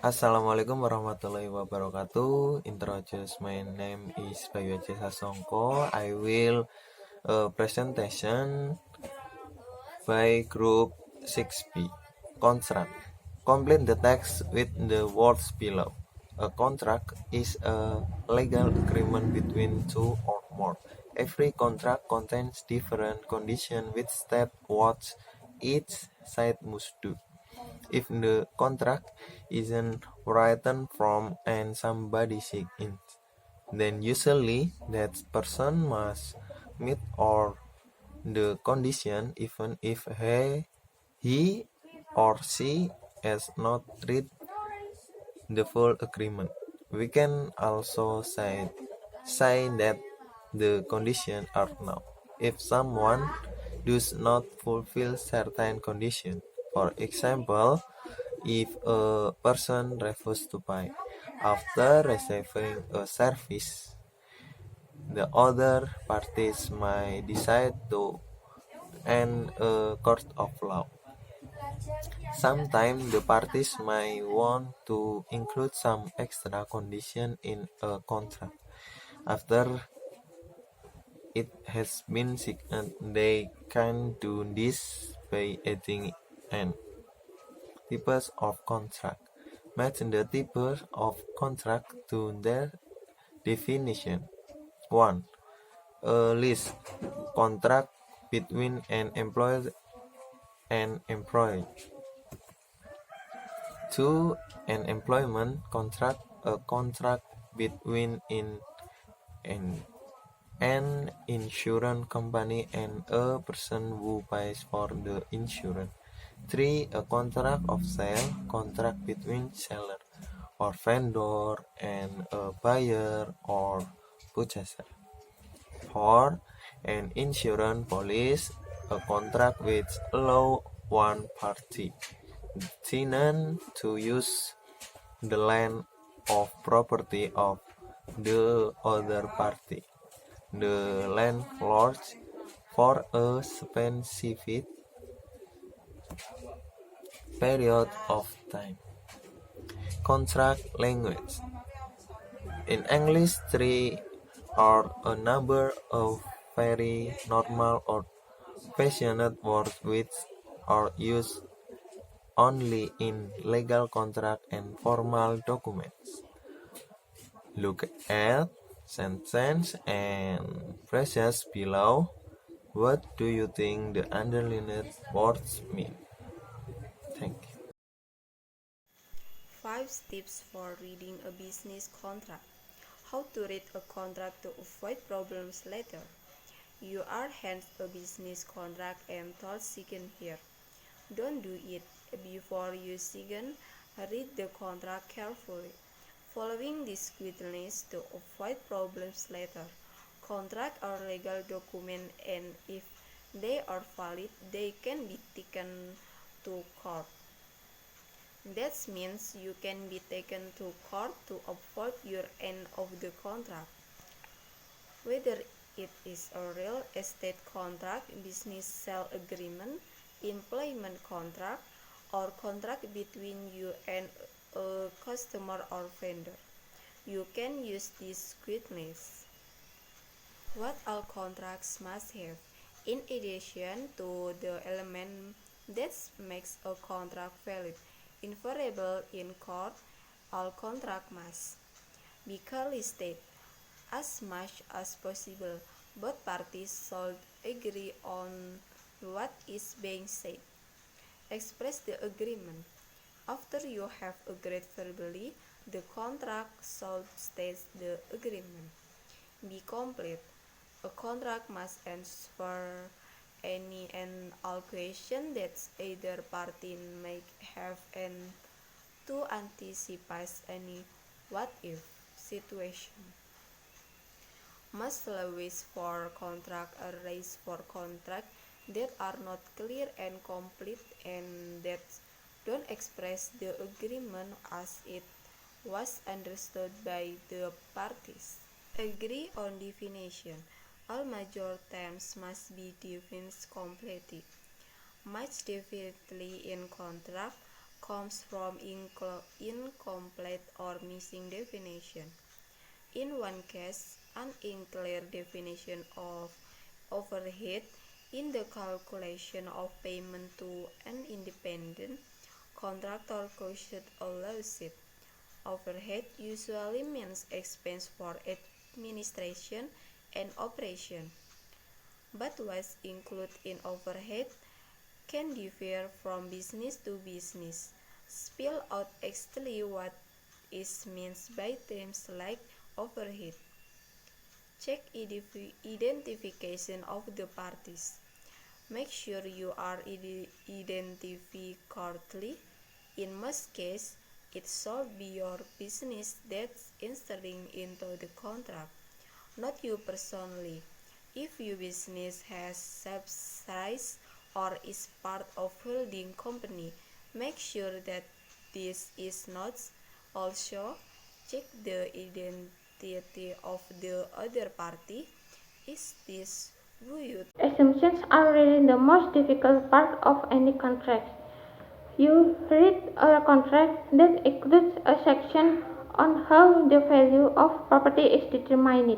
Assalamualaikum warahmatullahi wabarakatuh. Introduce my name is Bayu Aji Sasongko. I will presentation by group 6B. Contract. Complete the text with the words below. A contract is a legal agreement between two or more. Every contract contains different conditions which state what each side must do. If the contract isn't written from and somebody seeks it, then usually that person must meet or the condition even if he or she has not read the full agreement. We can also say that the conditions are no. If someone does not fulfill certain conditions, for example, if a person refuses to pay after receiving a service, the other parties may decide to end a court of law. Sometimes the parties may want to include some extra condition in a contract. After it has been signed, they can do this by adding an types of contract. Match the types of contract to their definition. 1. A lease contract between an employer and employee. 2. An employment contract, a contract between an insurance company and a person who pays for the insurance. 3. A contract of sale, contract between seller or vendor and a buyer or purchaser. 4. An insurance policy, a contract which allow one party, tenant, to use the land or property of the other party, the landlord, for a specific period of time. Contract language. In English, three are a number of very normal or fashioned words which are used only in legal contract and formal documents. Look at sentence and phrases below. What do you think the underlined words mean? Thank you. 5 tips for reading a business contract. How to read a contract to avoid problems later. You are handed a business contract and told sign here. Don't do it. Before you sign, read the contract carefully. Following this guidelines to avoid problems later. Contracts are legal documents and if they are valid, they can be taken to court. That means you can be taken to court to avoid your end of the contract. Whether it is a real estate contract, business sale agreement, employment contract, or contract between you and a customer or vendor, you can use these guidelines. What all contracts must have. In addition to the element that makes a contract valid, inferable in court, all contracts must be clearly stated. As much as possible, both parties should agree on what is being said. Express the agreement. After you have agreed verbally, the contract should state the agreement. Be complete. A contract must answer any and all questions that either party may have and to anticipate any what-if situation. Must always for contract arise for contract that are not clear and complete and that don't express the agreement as it was understood by the parties. Agree on definition. All major terms must be defined completely. Much definitely in contract. comes from incomplete or missing definition. In one case, an unclear definition of overhead in the calculation of payment to an independent contractor caused a lawsuit. Overhead usually means expense for administration and operation, but what's included in overhead can differ from business to business. Spell out exactly what is meant by terms like overhead. Check identification of the parties. Make sure you are identified correctly. In most cases, it should be your business that's entering into the contract, not you personally. If your business has subsidiaries or is part of holding company, make sure that this is not. Also, check the identity of the other party. Is this who you Assumptions are really the most difficult part of any contract. You read a contract that includes a section on how the value of property is determined.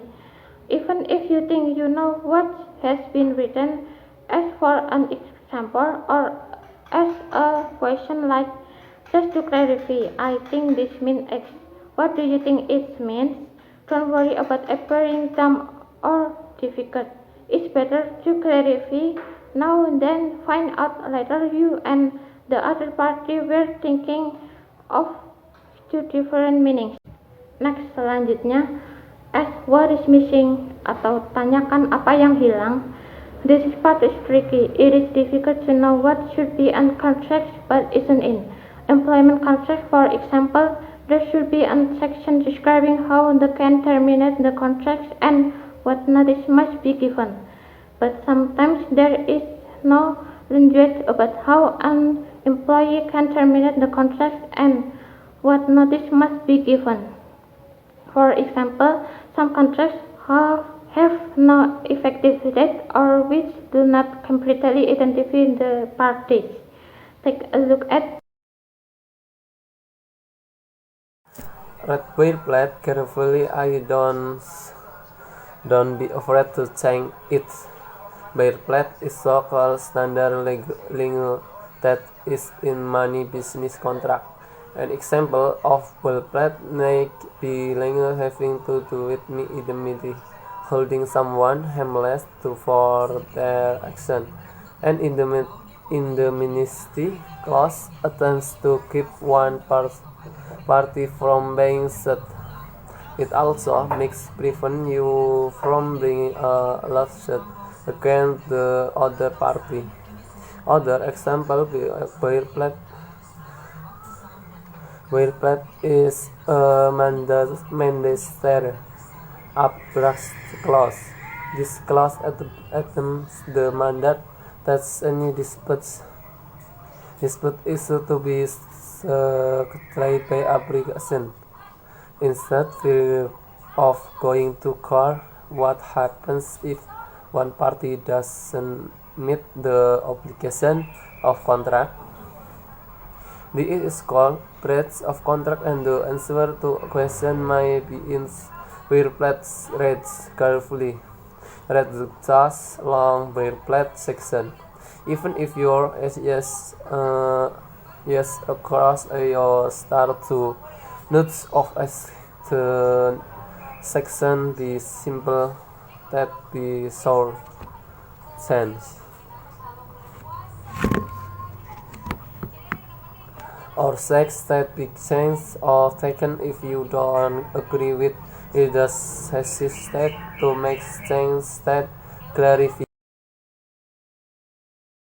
Even if you think you know what has been written, ask for an example or ask a question like, just to clarify, I think this means X. What do you think it means? Don't worry about appearing dumb or difficult. It's better to clarify now than find out later you and the other party were thinking of two different meanings. Next, selanjutnya, ask what is missing atau tanyakan apa yang hilang. This part is tricky. It is difficult to know what should be in contract but isn't in. Employment contract, for example, there should be a section describing how they can terminate the contract and what notice must be given. But sometimes there is no language about how an employee can terminate the contract and what notice must be given. For example, some contracts have no effective date or which do not completely identify the parties. Take a look at Read boilerplate carefully. Don't be afraid to change it. Boilerplate is so-called standard lingo that is in many business contracts. An example of boilerplate may be lingo having to do with indemnity, holding someone harmless for their action. An indemnity clause attempts to keep one party from being sued. It also makes prevent you from bringing a lawsuit against the other party. Other example boilerplate is a mandatory abstract clause. This clause attempts the mandate that any dispute is to be tried by arbitration. Instead of going to court, what happens if one party doesn't meet the obligation of contract? This is called breach of contract, and the answer to a question may be in boilerplate. Read carefully. Read the just long boilerplate section. Even if your yes across your start to notes of the section, be simple that be short sense. Or sex that be changed or taken if you don't agree with it. Just hesitate to make change that clarify.